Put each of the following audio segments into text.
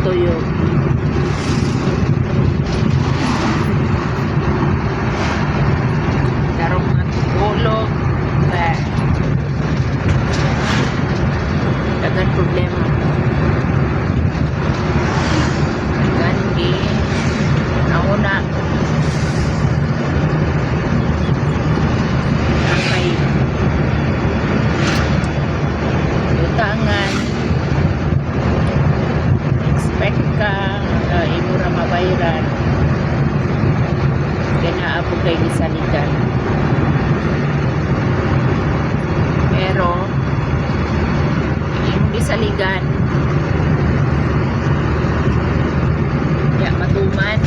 tuyok. Karong mga tulog dagan problema. Gandi nauna kay utangan expect ka imo ra mabayaran kaya ako kay gisaligan. Pero yung gisaligan ya matuman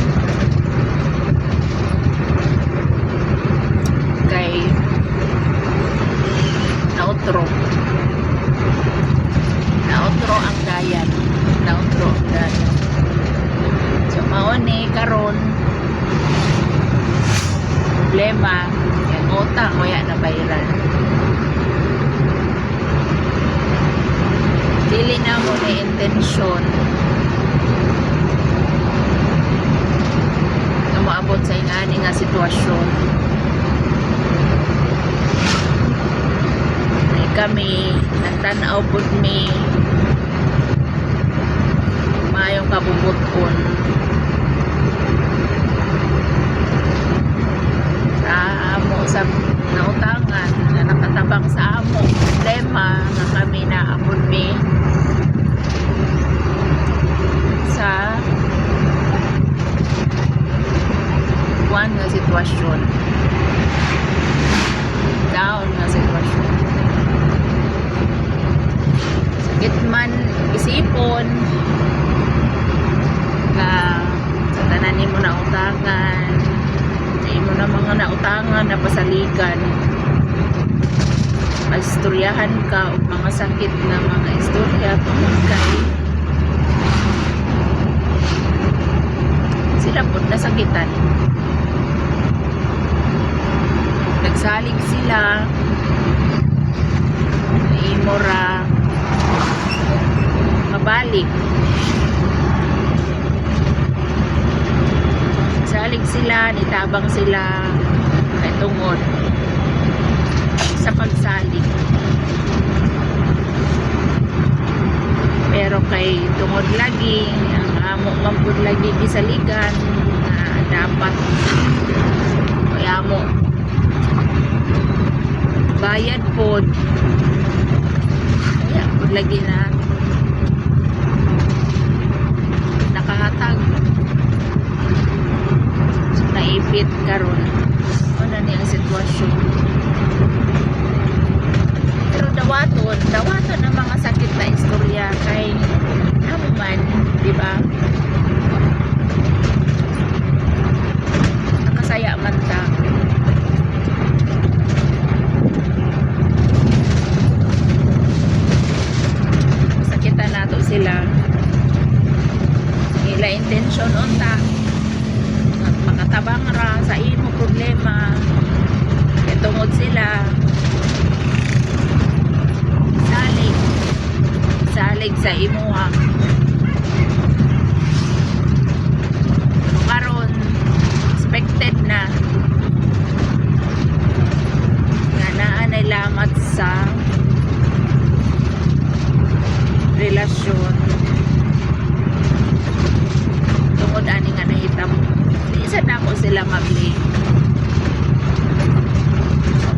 kay nautro ang dayan, so mauni karon problema yung utang o yan na bayaran. Dili na mo na intensyon na maabot sa ingani nga sitwasyon. Ay kami nagtanaw po mi mayong kabubuton sa amo sa nautangan na nakatabang sa amo problema nga kami na apod mi sa buwan nga sitwasyon, down nga sitwasyon. Sakit man isipon na sa tanan mo na utangan, mo na mga nautangan na pasaligan, istoryahan ka o mga sakit na mga istorya tungkol kay sila po nasakitan, nagsalig sila imora mabalik, nagsalig sila, nitabang sila kay tungod sa pagsalig. Pero kay tungod lagi ang amo mampud lagi gisaligan na dapat kaya mo bayad pod kaya pod lagi na nakahatag so, naipit karon ano ni ang sitwasyon. Pero dawaton ang mga sakit na istorya kay naman, di ba? Nakasaya man ta. Sakitan nato sila. Ila intensyon unta makatabang ra sa imo problema. Kaya tungod sila salig sa imuha. Karon expected na nga naanay lamat sa relasyon tungod ani nga nahitabo. Isa na ako sila mabli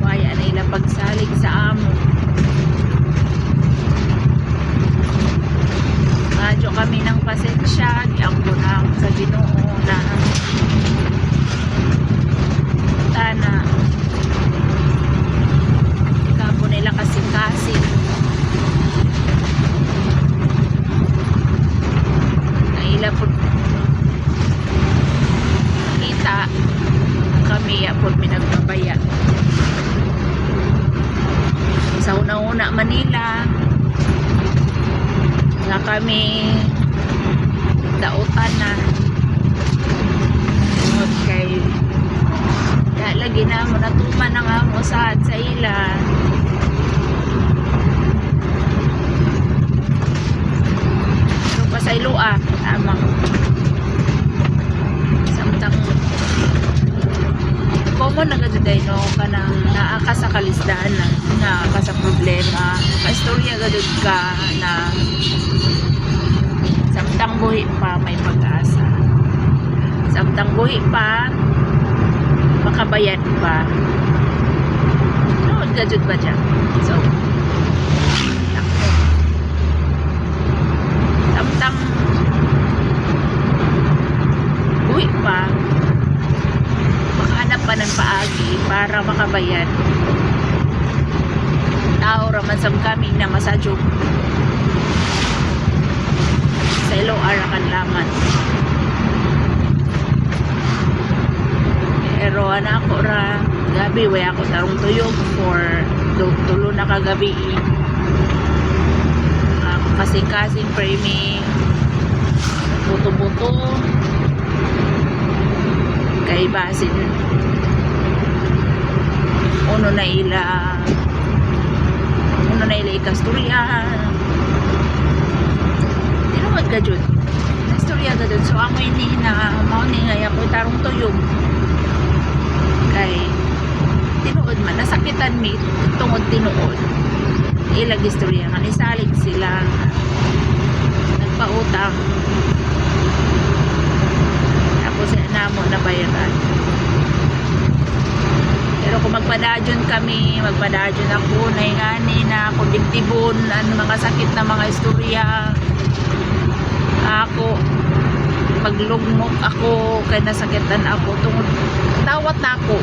kaya na ila pagsalig sa amo. Radyo kami ng pasensya, diyan ko na sa Ginoo na tana kapo nila kasing-kasing naila po kita kami apod minagbabaya sa una-una Manila nga kami dautan na tungod kay lagi na mo natuman na nga mo sa ila pero pasaylua gadud ka na samtang buhi pa may pag-asa. Samtang buhi pa makabayad pa. Noon gadud ba dyan? So, takbo. Samtang buhi pa makahanap pa ng paagi para makabayad. Tao raman sam kami na masadyo sa ilo arakan laman. Pero anak ko ra gabi way ako tarong tuyog for tulo na kagabi. Kasing-kasing premi buto-buto kay basin uno na ila ikastorya tinuod ka dyan istorya ka dyan so amoy ni na mauni nga ako tarong tuyog kay tinuod man nasakitan mi tungod tinuod ilag istorya nga nisalig sila nagpautang tapos namo na bayaran. Pero kung magpadadyon kami, magpadadyon ako, naingani na ako dibdibon, mga sakit na mga istorya. Ako, maglugmok ako, kaya nasakitan ako. Tungod, tawat na ako.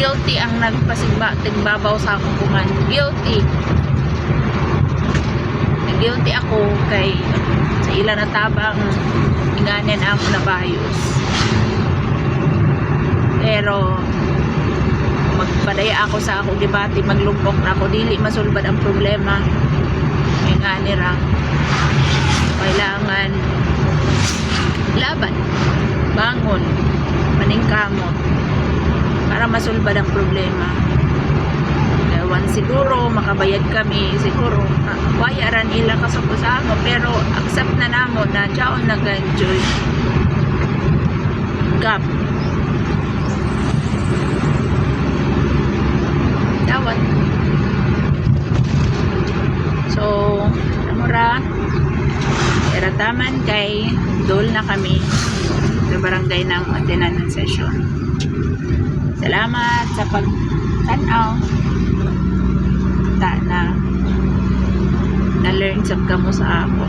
Guilty ang tigbabaw sa akong kuman. Guilty. Guilty ako kay sa ila na tabang inganin ang nabayos. Pero magpadaya ako sa akong debate, maglumpok na ako dili masulbad ang problema ingani ra kailangan laban bangon maningkamot para masulbad ang problema. Ewan siguro makabayad kami siguro bayaran ila kasuko sa amo pero accept na namo na jaon nag-enjoy gap dawat. So amura erataman kay dol na kami sa barangay ng attendance session. Salamat sa pag-tanaw na learn sab kamo sa ako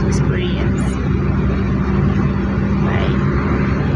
experience.